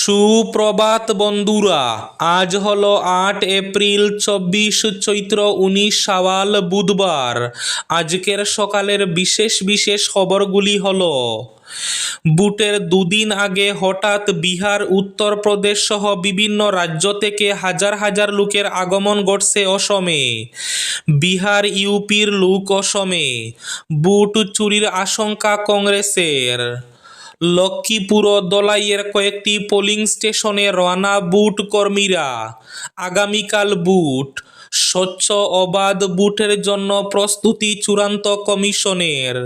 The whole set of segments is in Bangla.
সুপ্রভাত বন্ধুরা, আজ হলো 8 এপ্রিল, 24 চৈত্র, 19 শাওয়াল, বুধবার। আজকের সকালের বিশেষ বিশেষ খবরগুলি হলো: বুটের দুদিন আগে হঠাৎ বিহার, উত্তরপ্রদেশ সহ বিভিন্ন রাজ্য থেকে হাজার হাজার লোকের আগমন ঘটছে অসমে। বিহার, ইউপির লোক অসমে। বুট চুরির আশঙ্কা কংগ্রেসের। লক্ষ্মীপুর ও দলাইয়ের কয়েকটি পোলিং স্টেশনে রওনা বুট কর্মীরা। আগামীকাল বুট। স্বচ্ছ অবাধ বুটের জন্য প্রস্তুতি চূড়ান্ত কমিশনের।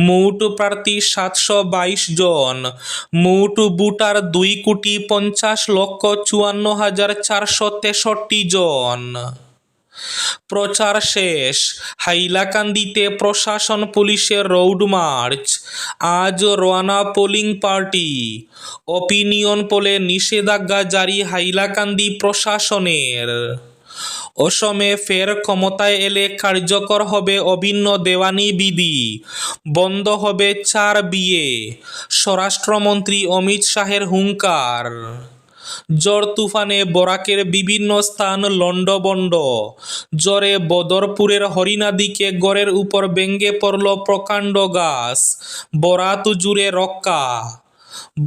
মোট প্রার্থী 722 জন। মোট ভোটার 2,50,54,463 জন। প্রচার শেষ। হাইলাকান্দিতে প্রশাসন পুলিশের রোড মার্চ। আজ রওনা পোলিং পার্টি। অপিনিয়ন পোলে নিষেধাজ্ঞা জারি হাইলাকান্দি প্রশাসনের। অসমে ফের ক্ষমতায় এলে কার্যকর হবে অভিন্ন দেওয়ানি বিধি। বন্ধ হবে 4 বিয়ে। স্বরাষ্ট্রমন্ত্রী অমিত শাহের হুঙ্কার। ঝড় তুফানে বরাকের বিভিন্ন স্থান লন্ডভন্ড। ঝড়ে বদরপুরের হরিণাদিকে গড়ের উপর ভেঙে পড়ল প্রকাণ্ড গাছ। বরাত জুড়ে রক্ষা।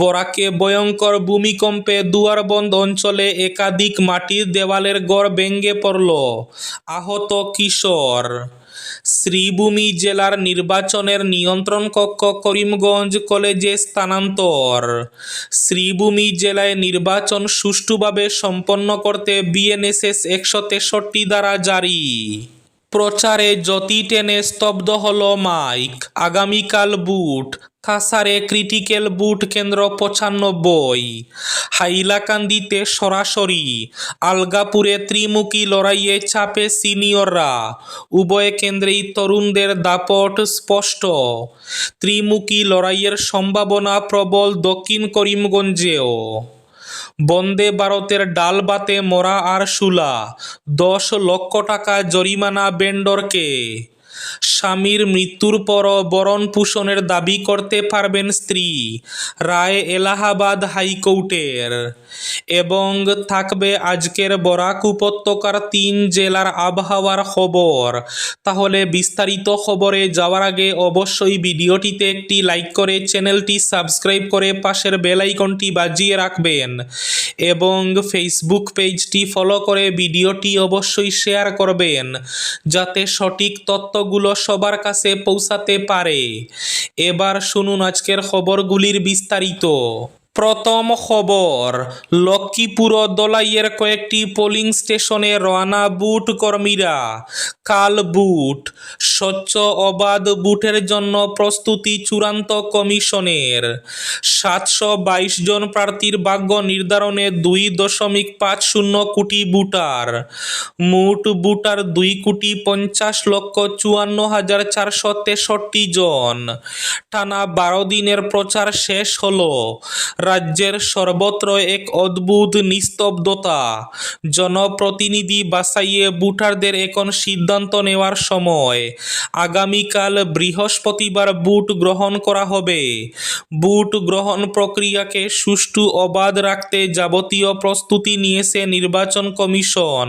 বরাকে ভয়ঙ্কর ভূমিকম্পে দুয়ারবন্দ অঞ্চলে একাধিক মাটির দেওয়ালের গড় ভেঙে পড়ল। আহত কিশোর। শ্রীভূমি জেলার নির্বাচনের নিয়ন্ত্রণ কক্ষ করিমগঞ্জ কলেজে স্থানান্তর। শ্রীভূমি জেলায় নির্বাচন সুষ্ঠুভাবে সম্পন্ন করতে বিএনএসএস 163 ধারা জারি। প্রচারে জ্যোতি টেনে স্তব্ধ হল মাইক। আগামীকাল বুট। কাছাড়ে ক্রিটিক্যাল বুট কেন্দ্র 95। হাইলাকান্দিতে সরাসরি। আলগাপুরে ত্রিমুখী লড়াইয়ে চাপে সিনিয়ররা। উভয় কেন্দ্রেই তরুণদের দাপট স্পষ্ট। ত্রিমুখী লড়াইয়ের সম্ভাবনা প্রবল দক্ষিণ করিমগঞ্জেও। বন্দে ভারতের ডাল ভাতে মরা আরসুলা। 10 লক্ষ টাকা জরিমানা ভেন্ডরকে। স্বামীর মৃত্যুর পরও ভরণ পোষণের দাবি করতে পারবেন স্ত্রী। রায় এলাহাবাদ হাইকোর্টের। এবং থাকবে আজকের বরাক উপত্যকার 3 জেলার আবহাওয়ার খবর। তাহলে বিস্তারিত খবরে যাওয়ার আগে অবশ্যই ভিডিওটিতে একটি লাইক করে চ্যানেলটি সাবস্ক্রাইব করে পাশের বেল আইকনটি বাজিয়ে রাখবেন এবং ফেসবুক পেজটি ফলো করে ভিডিওটি অবশ্যই শেয়ার করবেন যাতে সঠিক তথ্যগুলো সবার কাছে পৌঁছাতে পারে। এবার শুনুন আজকের খবরগুলির বিস্তারিত। প্রথম খবর, লক্ষ্মীপুর ও দলাইয়ের কয়েকটি পোলিং স্টেশনে রওনা বুট কর্মীরা। কাল বুট। স্বচ্ছ অবাধ বুটের জন্য প্রস্তুতি চূড়ান্ত কমিশনের। 722 জন প্রার্থীর ভাগ্য নির্ধারণে 2.50 কোটি ভোটার। মোট ভোটার 2,50,54,463 জন। টানা 12 দিনের প্রচার শেষ হলো। রাজ্যের সর্বত্র এক অদ্ভুত নিস্তব্ধতা। জনপ্রতিনিধি বাছাইয়ে ভোটারদের এখন সিদ্ধান্ত নেওয়ার সময়। আগামীকাল বৃহস্পতিবার ভোট গ্রহণ করা হবে। ভোট গ্রহণ প্রক্রিয়াকে সুষ্ঠু অবাধ রাখতে যাবতীয় প্রস্তুতি নিয়েছে নির্বাচন কমিশন।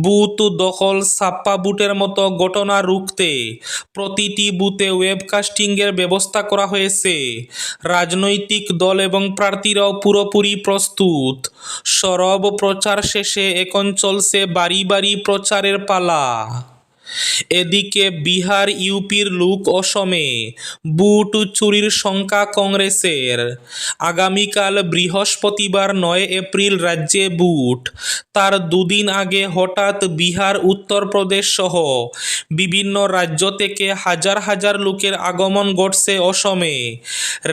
বুথ দখল, ছাপ্পা বুটের মতো ঘটনা রুখতে প্রতিটি বুথে ওয়েবকাস্টিংয়ের ব্যবস্থা করা হয়েছে। রাজনৈতিক দল এবং প্রার্থীরাও পুরোপুরি প্রস্তুত। সরব প্রচার শেষে এখন চলছে বাড়ি বাড়ি প্রচারের পালা। এদিকে বিহার, ইউপির লোক অসমে। বুট চুরির শঙ্কা কংগ্রেসের। আগামীকাল বৃহস্পতিবার 9 এপ্রিল রাজ্যে বুট। তার দুদিন আগে হঠাৎ বিহার, উত্তরপ্রদেশ সহ বিভিন্ন রাজ্য থেকে হাজার হাজার লোকের আগমন ঘটছে অসমে।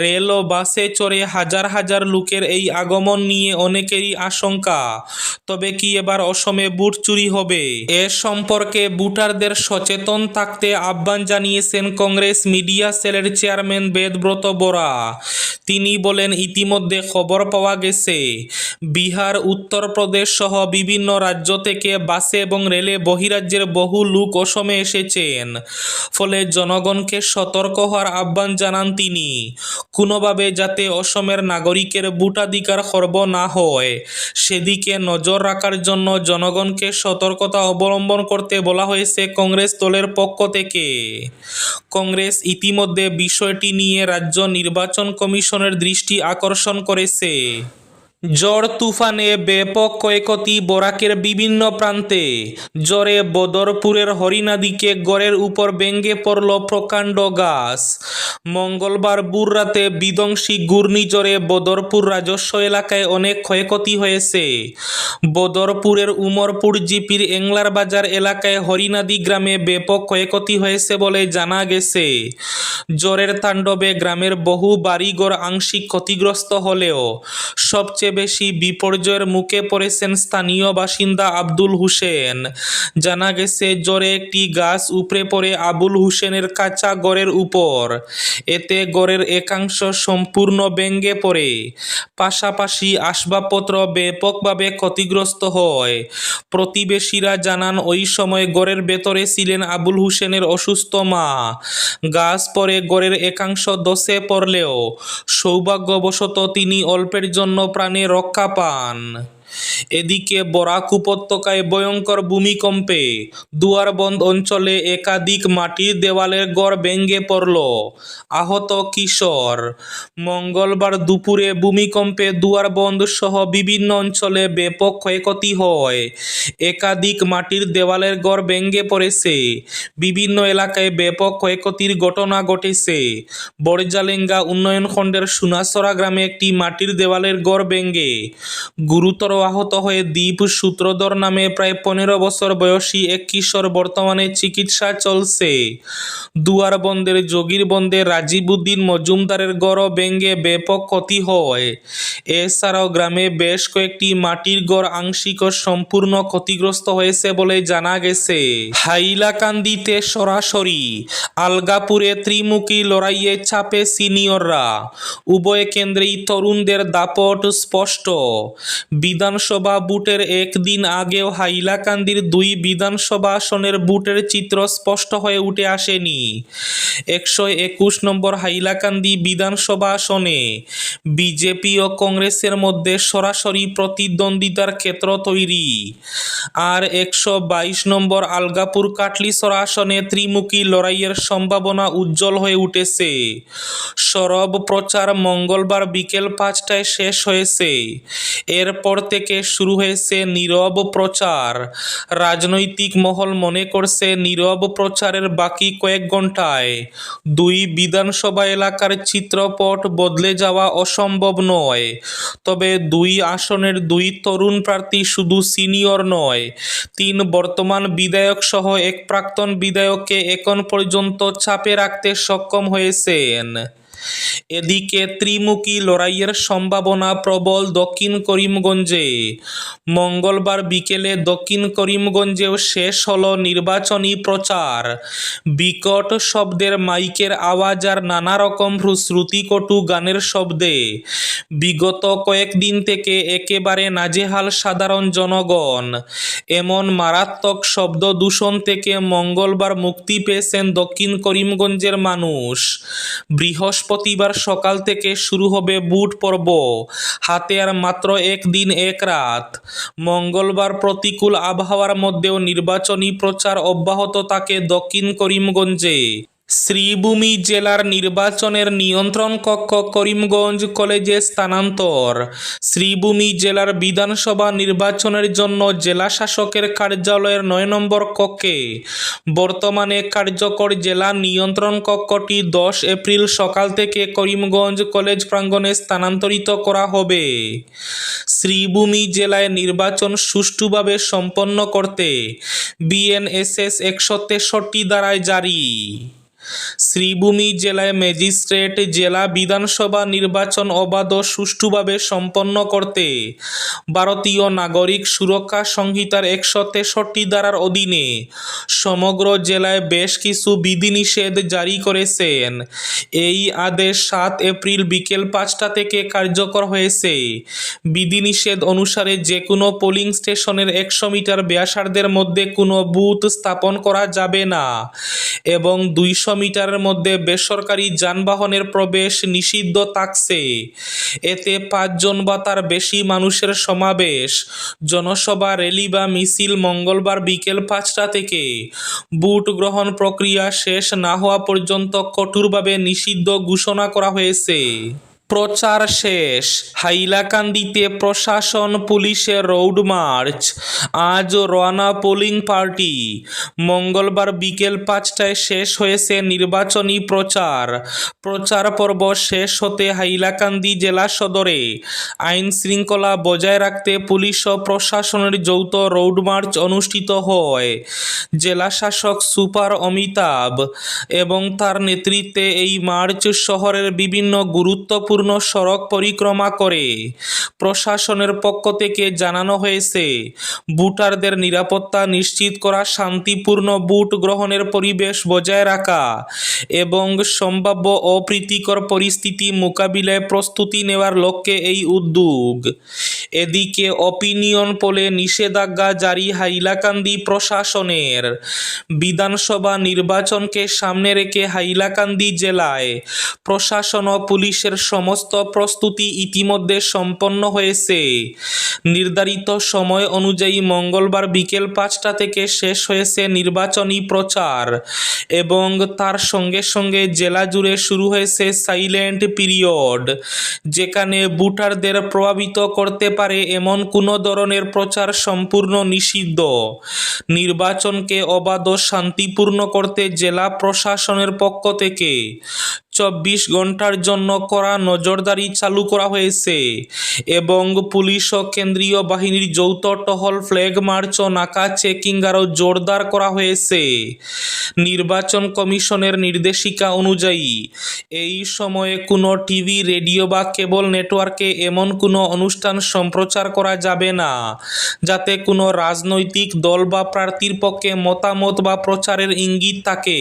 রেল ও বাসে চড়ে হাজার হাজার লোকের এই আগমন নিয়ে অনেকেরই আশঙ্কা, তবে কি এবার অসমে বুট চুরি হবে? এ সম্পর্কে ভোটারদের সচেতন থাকতে আহ্বান জানিয়েছেন কংগ্রেস মিডিয়া সেলের চেয়ারম্যান বেদব্রত বরা। তিনি বলেন, ইতিমধ্যে খবর পাওয়া গেছে বিহার, উত্তরপ্রদেশ সহ বিভিন্ন রাজ্য থেকে বাসে এবং রেলে বহিরাজ্যের বহু লোক অসমে এসেছেন। ফলে জনগণকে সতর্ক হওয়ার আহ্বান জানান তিনি। কোনোভাবে যাতে অসমের নাগরিকের ভোটাধিকার খর্ব না হয় সেদিকে নজর রাখার জন্য জনগণকে সতর্কতা অবলম্বন করতে বলা হয়েছে কংগ্রেস দলের পক্ষ থেকে। কংগ্রেস ইতিমধ্যে বিষয়টি নিয়ে রাজ্য নির্বাচন কমিশনের দৃষ্টি আকর্ষণ করেছে। ঝড় তুফানে ব্যাপক ক্ষয়ক্ষতি বরাকের বিভিন্ন প্রান্তে। ঝড়ে বদরপুরের হরিণাদিকে গড়ের উপর ভেঙে পড়ল প্রকাণ্ড গাছ। মঙ্গলবার ভোর রাতে বিধ্বংসী ঘূর্ণিঝড়ে বদরপুর রাজস্ব এলাকায় অনেক ক্ষয়ক্ষতি হয়েছে। বদরপুরের উমরপুর জিপির এংলার বাজার এলাকায় হরিণাদি গ্রামে ব্যাপক ক্ষয়ক্ষতি হয়েছে বলে জানা গেছে। ঝড়ের তাণ্ডবে গ্রামের বহু বাড়িঘর আংশিক ক্ষতিগ্রস্ত হলেও সবচেয়ে বেশি বিপর্যয়ের মুখে পড়েছেন স্থানীয় বাসিন্দা আব্দুল হোসেন। জানা গেছে ঝড়ে একটি গাছ উপড়ে পড়ে আবুল হোসেনের কাঁচা ঘরের উপর। এতে ঘরের একাংশ সম্পূর্ণ ভেঙে পড়ে। পাশাপাশি আসবাবপত্র ব্যাপকভাবে ক্ষতিগ্রস্ত হয়। প্রতিবেশীরা জানান ওই সময় ঘরের ভেতরে ছিলেন আবুল হোসেনের অসুস্থ মা। গাছ পড়ে ঘরের একাংশ ধসে পড়লেও সৌভাগ্যবশত তিনি অল্পের জন্য প্রাণে রক্ষা পান। এদিকে বরাক উপত্যকায় ভয়ঙ্কর ভূমিকম্পে দুয়ারবন্দ অঞ্চলে একাধিক মাটির দেওয়ালের ঘর ভেঙে পড়ল। আহত কিশোর। মঙ্গলবার দুপুরে ভূমিকম্পে দুয়ারবন্দ সহ বিভিন্ন অঞ্চলে ব্যাপক ক্ষয়ক্ষতি হয়। একাধিক মাটির দেওয়ালের ঘর ভেঙে পড়েছে। বিভিন্ন এলাকায় ব্যাপক ক্ষয়ক্ষতির ঘটনা ঘটেছে। বড়জালেঙ্গা উন্নয়ন খণ্ডের সোনাছড়া গ্রামে একটি মাটির দেওয়ালের ঘর ভেঙে গুরুতর আহত হয়ে দীপ সূত্রধর নামে প্রায় 15 বছর বয়সী এক কিশোর বর্তমানে চিকিৎসা চলছে। দুয়ারবন্দের জগিরবন্দে রাজীব উদ্দিন মজুমদারের ঘরও ভেঙে ব্যাপক ক্ষতি হয়। এছাড়াও গ্রামে বেশ কয়েকটি মাটির ঘর আংশিক ও সম্পূর্ণ ক্ষতিগ্রস্ত হয়েছে বলে জানা গেছে। হাইলাকান্দিতে সরাসরি। আলগাপুরে ত্রিমুখী লড়াইয়ে চাপে সিনিয়ররা। উভয় কেন্দ্রেই তরুণদের দাপট স্পষ্ট। বিধানসভা ভোটের একদিন আগেও হাইলাকান্দির 2 বিধানসভা আসনের ভোটের চিত্র স্পষ্ট হয়ে উঠে আসেনি। 121 নম্বর হাইলাকান্দি বিধানসভা আসনে বিজেপি ও কংগ্রেসের মধ্যে সরাসরি প্রতিদ্বন্দ্বিতার ক্ষেত্র তৈরি। আর 122 নম্বর আলগাপুর কাটলিছড়া আসনে ত্রিমুখী লড়াইয়ের সম্ভাবনা উজ্জ্বল হয়ে উঠেছে। সরব প্রচার মঙ্গলবার বিকেল 5টায় শেষ হয়েছে। এরপর থেকে শুরু হয়েছে নীরব প্রচার। রাজনৈতিক মহল মনে করছে নীরব প্রচারের বাকি কয়েক ঘন্টায় 2 বিধানসভা এলাকার চিত্রপট বদলে যাওয়া অসম্ভব নয়। তবে 2 আসনের 2 তরুণ প্রার্থী শুধু সিনিয়র নয়, 3 বর্তমান বিধায়ক সহ এক প্রাক্তন বিধায়ককে এখন পর্যন্ত চাপে রাখতে সক্ষম হয়েছেন। এদিকে ত্রিমুখী লড়াইয়ের সম্ভাবনা প্রবল দক্ষিণ করিমগঞ্জে। মঙ্গলবার বিকেলে দক্ষিণ করিমগঞ্জেও শেষ হলো নির্বাচনী প্রচার। বিকট শব্দের মাইকের আওয়াজ আর নানা রকম শ্রুতিকটু গানের শব্দে বিগত কয়েকদিন থেকে একেবারে নাজেহাল সাধারণ জনগণ। এমন মারাত্মক শব্দ দূষণ থেকে মঙ্গলবার মুক্তি পেয়েছেন দক্ষিণ করিমগঞ্জের মানুষ। বৃহস্পতিবার সকাল থেকে শুরু হবে ভোট পর্ব। হাতে আর মাত্র 1 দিন 1 রাত। মঙ্গলবার প্রতিকূল আবহাওয়ার মধ্যেও নির্বাচনী প্রচার অব্যাহত থাকে দক্ষিণ করিমগঞ্জে। শ্রীভূমি জেলার নির্বাচনের নিয়ন্ত্রণ কক্ষ করিমগঞ্জ কলেজে স্থানান্তর। শ্রীভূমি জেলার বিধানসভা নির্বাচনের জন্য জেলা শাসকের কার্যালয়ের 9 নম্বর কক্ষে বর্তমানে কার্যকর জেলা নিয়ন্ত্রণ কক্ষটি 10 এপ্রিল সকাল থেকে করিমগঞ্জ কলেজ প্রাঙ্গণে স্থানান্তরিত করা হবে। শ্রীভূমি জেলায় নির্বাচন সুষ্ঠুভাবে সম্পন্ন করতে বিএনএসএস 163 ধারায় জারি। শ্রীভূমি জেলায় ম্যাজিস্ট্রেট জেলা বিধানসভা নির্বাচন অবাধ ও সুষ্ঠুভাবে সম্পন্ন করতে ভারতীয় নাগরিক সুরক্ষা সংহিতার 163 ধারার অধীনে সমগ্র জেলায় বেশ কিছু বিধিনিষেধ জারি করেছেন। এই আদেশ 7 এপ্রিল বিকেল 5টা থেকে কার্যকর হয়েছে। বিধিনিষেধ অনুসারে যে কোনো পোলিং স্টেশনের 100 মিটার ব্যাসার্ধের মধ্যে কোনো বুথ স্থাপন করা যাবে না এবং 200 মিটারের মধ্যে বেসরকারি যানবাহনের প্রবেশ নিষিদ্ধ থাকছে। এতে 5 জন বা তার বেশি মানুষের সমাবেশ, জনসভা, র্যালি বা মিছিল মঙ্গলবার বিকেল 5টা থেকে ভোট গ্রহণ প্রক্রিয়া শেষ না হওয়া পর্যন্ত কঠোরভাবে নিষিদ্ধ ঘোষণা করা হয়েছে। প্রচার শেষ। হাইলাকান্দিতে প্রশাসন পুলিশের রোড মার্চ। আজ রওনা পোলিং পার্টি। মঙ্গলবার বিকেল 5টায় শেষ হয়েছে নির্বাচনী প্রচার। প্রচার পর্ব শেষ হতে হাইলাকান্দি জেলা সদরে আইন শৃঙ্খলা বজায় রাখতে পুলিশ ও প্রশাসনের যৌথ রোড মার্চ অনুষ্ঠিত হয়। জেলা শাসক সুপার অমিতাভ এবং তার নেতৃত্বে এই মার্চ শহরের বিভিন্ন গুরুত্বপূর্ণ সড়ক পরিক্রমা করে। প্রশাসনের পক্ষ থেকে জানানো হয়েছে, ভোটারদের নিরাপত্তা নিশ্চিত করা, শান্তিপূর্ণ ভোট গ্রহণের পরিবেশ বজায় রাখা এবং সম্ভাব্য অপ্রীতিকর পরিস্থিতি মোকাবিলায় প্রস্তুতি নেওয়ার লক্ষ্যে এই উদ্যোগ। এদিকে অপিনিয়ন পোলে নিষেধাজ্ঞা জারি হাইলাকান্দি প্রশাসনের। বিধানসভা নির্বাচনকে সামনে রেখে হাইলাকান্দি জেলায় প্রশাসন ও পুলিশের সমস্ত প্রস্তুতি ইতিমধ্যে সম্পন্ন হয়েছে। নির্ধারিত সময় অনুযায়ী মঙ্গলবার বিকেল 5টা থেকে শেষ হয়েছে নির্বাচনী প্রচার এবং তার সঙ্গে সঙ্গে জেলা জুড়ে শুরু হয়েছে সাইলেন্ট পিরিয়ড, যেখানে ভোটারদের প্রভাবিত করতে পারে এমন কোনো ধরনের প্রচার সম্পূর্ণ নিষিদ্ধ। নির্বাচনকে অবাধ ও শান্তিপূর্ণ করতে জেলা প্রশাসনের পক্ষ থেকে 24 ঘন্টার জন্য কড়া নজরদারি চালু করা হয়েছে এবং পুলিশ ও কেন্দ্রীয় বাহিনীর যৌথ টহল, ফ্ল্যাগ মার্চ ও নাকা চেকিং আরও জোরদার করা হয়েছে। নির্বাচন কমিশনের নির্দেশিকা অনুযায়ী এই সময়ে কোনো টিভি, রেডিও বা কেবল নেটওয়ার্কে এমন কোনো অনুষ্ঠান সম্প্রচার করা যাবে না যাতে কোনো রাজনৈতিক দল বা প্রার্থীর পক্ষে মতামত বা প্রচারের ইঙ্গিত থাকে।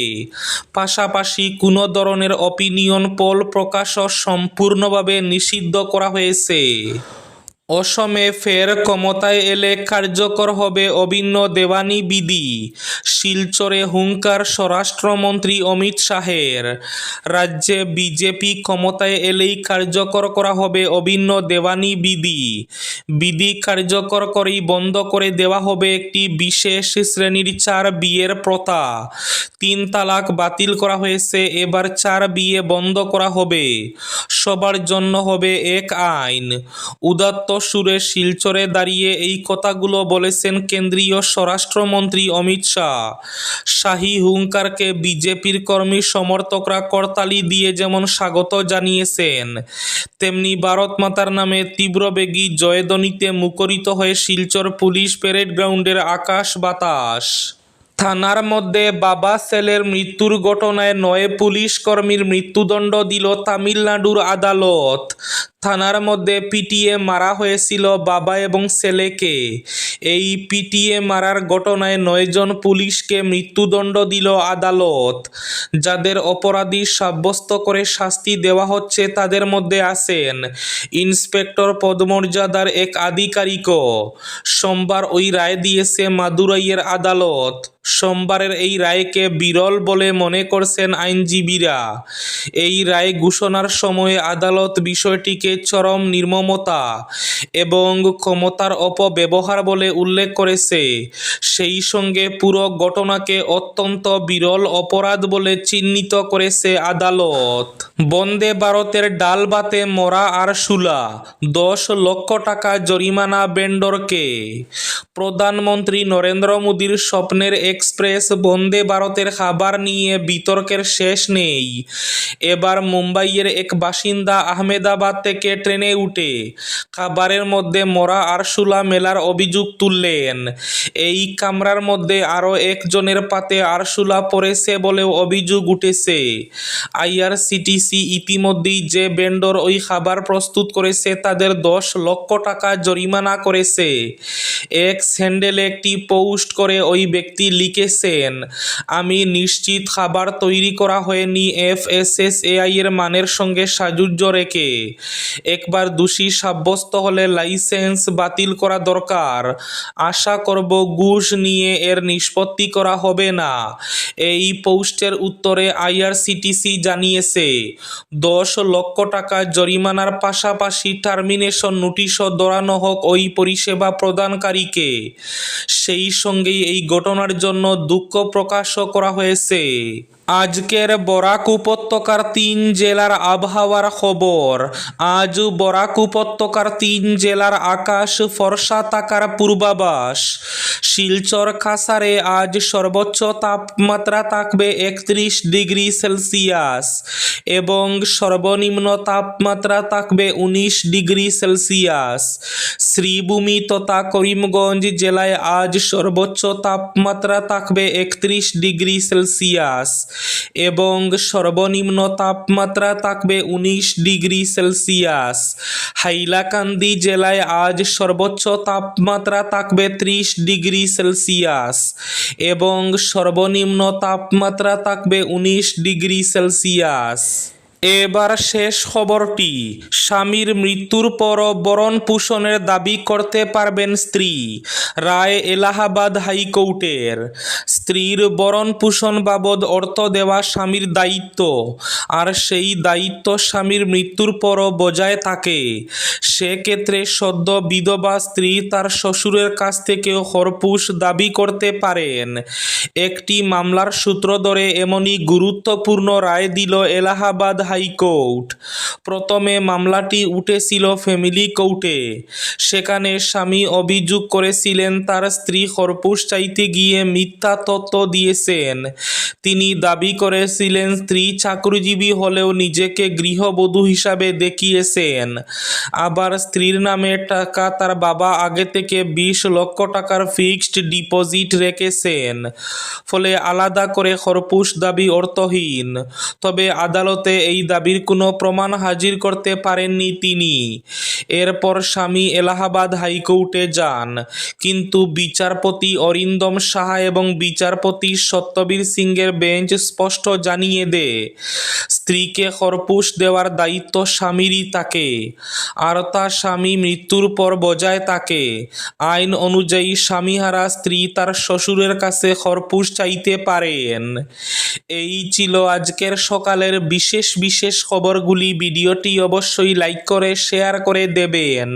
পাশাপাশি কোনো ধরনের অপিনিয়ন পোল প্রকাশও সম্পূর্ণভাবে নিষিদ্ধ করা হয়েছে। অসমে ফের ক্ষমতায় এলে কার্যকর হবে অভিন্ন দেওয়ানি বিধি। শিলচরে হুঙ্কার স্বরাষ্ট্রমন্ত্রী অমিত শাহের। রাজ্যে বিজেপি ক্ষমতায় এলেই কার্যকর করা হবে অভিন্ন দেওয়ানি বিধি। বিধি কার্যকর করেই বন্ধ করে দেওয়া হবে একটি বিশেষ শ্রেণীর 4 বিয়ের প্রথা। 3 তালাক বাতিল করা হয়েছে, এবার 4 বিয়ে বন্ধ করা হবে। সবার জন্য হবে এক আইন। উদাত্ত সুরে শিলচরে দাঁড়িয়ে এই কথাগুলো বলেছেন কেন্দ্রীয় স্বরাষ্ট্রমন্ত্রী অমিত শাহ। শাহী হুঙ্কারকে বিজেপির কর্মী সমর্থকরা করতালি দিয়ে যেমন স্বাগত জানিয়েছেন, তেমনি ভারত মাতার নামে তীব্রবেগী জয়ধ্বনিতে মুখরিত হয়ে শিলচর পুলিশ প্যারেড গ্রাউন্ডের আকাশ বাতাস। থানার মধ্যে বাবা ছেলের মৃত্যুর ঘটনায় 9 পুলিশ কর্মীর মৃত্যুদণ্ড দিল তামিলনাড়ুর আদালত। থানার মধ্যে পিটিয়ে মারা হয়েছিল বাবা এবং ছেলেকে। এই পিটিয়ে মারার ঘটনায় 9 জন পুলিশকে মৃত্যুদণ্ড দিল আদালত। যাদের অপরাধী সাব্যস্ত করে শাস্তি দেওয়া হচ্ছে তাদের মধ্যে আছেন ইন্সপেক্টর পদমর্যাদার এক আধিকারিকও। সোমবার ওই রায় দিয়েছে মাদুরাইয়ের আদালত। সোমবারের এই রায়কে বিরল বলে মনে করছেন আইনজীবীরা। এই রায় ঘোষণার সময় আদালত বিষয়টিকে চরম নির্মমতা এবং ক্ষমতার অপব্যবহার বলে উল্লেখ করেছে। সেই সঙ্গে পুরো ঘটনাকে অত্যন্ত বিরল অপরাধ বলে চিহ্নিত করেছে আদালত। বন্দে ভারতের ডাল ভাতে মরা আরসুলা, 10 লক্ষ টাকা জরিমানা ভেন্ডরকে। প্রধানমন্ত্রী নরেন্দ্র মোদীর স্বপ্নের এক্সপ্রেস বন্দে ভারতের খাবার নিয়ে বিতর্কের শেষ নেই। এবার মুম্বাইয়ের এক বাসিন্দা আহমেদাবাদ থেকে ট্রেনে উঠে খাবারের মধ্যে মরা আরসুলা মেলার অভিযোগ তুললেন। এই কামরার মধ্যে আরও একজনের পাতে আরসুলা পড়েছে বলেও অভিযোগ উঠেছে। আইআরসিটিসি ইতিমধ্যেই যে ভেন্ডর ওই খাবার প্রস্তুত করেছে তাদের 10 লক্ষ টাকা জরিমানা করেছে। এক্স হ্যান্ডেলে একটি পোস্ট করে ওই ব্যক্তি লিখেছেন, আমি নিশ্চিত খাবার তৈরি করা হয়নি এফএসএসএআই এর মানের সঙ্গে সাযুজ্য রেখে। একবার দোষী সাব্যস্ত হলে লাইসেন্স বাতিল করা দরকার। আশা করব ঘুষ নিয়ে এর নিষ্পত্তি করা হবে না। এই পোস্টের উত্তরে আইআরসিটিসি জানিয়েছে 10 লক্ষ টাকা জরিমানার পাশাপাশি টার্মিনেশন নোটিশও ধরানো হোক ওই পরিষেবা প্রদানকারীকে। সেই সঙ্গেই এই ঘটনার জন্য দুঃখ প্রকাশও করা হয়েছে। আজকের বরাক উপত্যকার 3 জেলার আবহাওয়ার খবর। আজ বরাক উপত্যকার 3 জেলার আকাশ ফর্সা থাকার পূর্বাভাস। শিলচর কাছাড়ে আজ সর্বোচ্চ তাপমাত্রা থাকবে 31 ডিগ্রি সেলসিয়াস এবং সর্বনিম্ন তাপমাত্রা থাকবে 19 ডিগ্রি সেলসিয়াস। শ্রীভূমি তথা করিমগঞ্জ জেলায় আজ সর্বোচ্চ তাপমাত্রা থাকবে 31 ডিগ্রি সেলসিয়াস এবং সর্বনিম্ন তাপমাত্রা থাকবে 19 ডিগ্রি সেলসিয়াস। হাইলাকান্দি জেলায় আজ সর্বোচ্চ তাপমাত্রা থাকবে 30 ডিগ্রি সেলসিয়াস এবং সর্বনিম্ন তাপমাত্রা থাকবে 19 ডিগ্রি সেলসিয়াস। এবার শেষ খবরটি। স্বামীর মৃত্যুর পরও ভরণ পোষণের দাবি করতে পারবেন স্ত্রী। রায় এলাহাবাদ হাইকোর্টের। স্ত্রীর ভরণ পোষণ বাবদ অর্থ দেওয়া স্বামীর দায়িত্ব, আর সেই দায়িত্ব স্বামীর মৃত্যুর পরও বজায় থাকে। সেক্ষেত্রে সদ্য বিধবা স্ত্রী তার শ্বশুরের কাছ থেকেও খরপোশ দাবি করতে পারেন। একটি মামলার সূত্র ধরে এমনই গুরুত্বপূর্ণ রায় দিল এলাহাবাদ হাইকোর্ট। প্রথমে মামলাটি উঠেছিল ফ্যামিলি কোর্টে। সেখানে স্বামী অভিযোগ করেছিলেন তার স্ত্রী খরপোশ চাইতে গিয়ে মিথ্যা তথ্য দিয়েছেন। তিনি দাবি করেছিলেন স্ত্রী চাকরিজীবী হলেও নিজেকে গৃহবধূ হিসাবে দেখিয়েছেন। আবার স্ত্রীর নামে টাকা তার বাবা আগে থেকে 20 লক্ষ টাকার ফিক্সড ডিপোজিট রেখেছেন। ফলে আলাদা করে খরপোশ দাবি অর্থহীন। তবে আদালতে এই দাবির কোনো প্রমাণ হাজির করতে পারেননি তিনি। এরপর স্বামী এলাহাবাদ হাইকোর্টে যান, কিন্তু বিচারপতি অরিন্দম সাহা এবং বিচারপতি সত্যবীর সিংয়ের বেঞ্চ স্পষ্ট জানিয়ে দেয়, স্ত্রীকে খরপোশ দেওয়ার দায়িত্ব স্বামীরই থাকে, আর তা স্বামী মৃত্যুর পর বজায় থাকে। আইন অনুযায়ী স্বামীহারা স্ত্রী তার শ্বশুরের কাছে খরপোশ চাইতে পারেন। এই ছিল আজকের সকালের বিশেষ খবরগুলি। ভিডিওটি অবশ্যই লাইক করে শেয়ার করে দেবেন।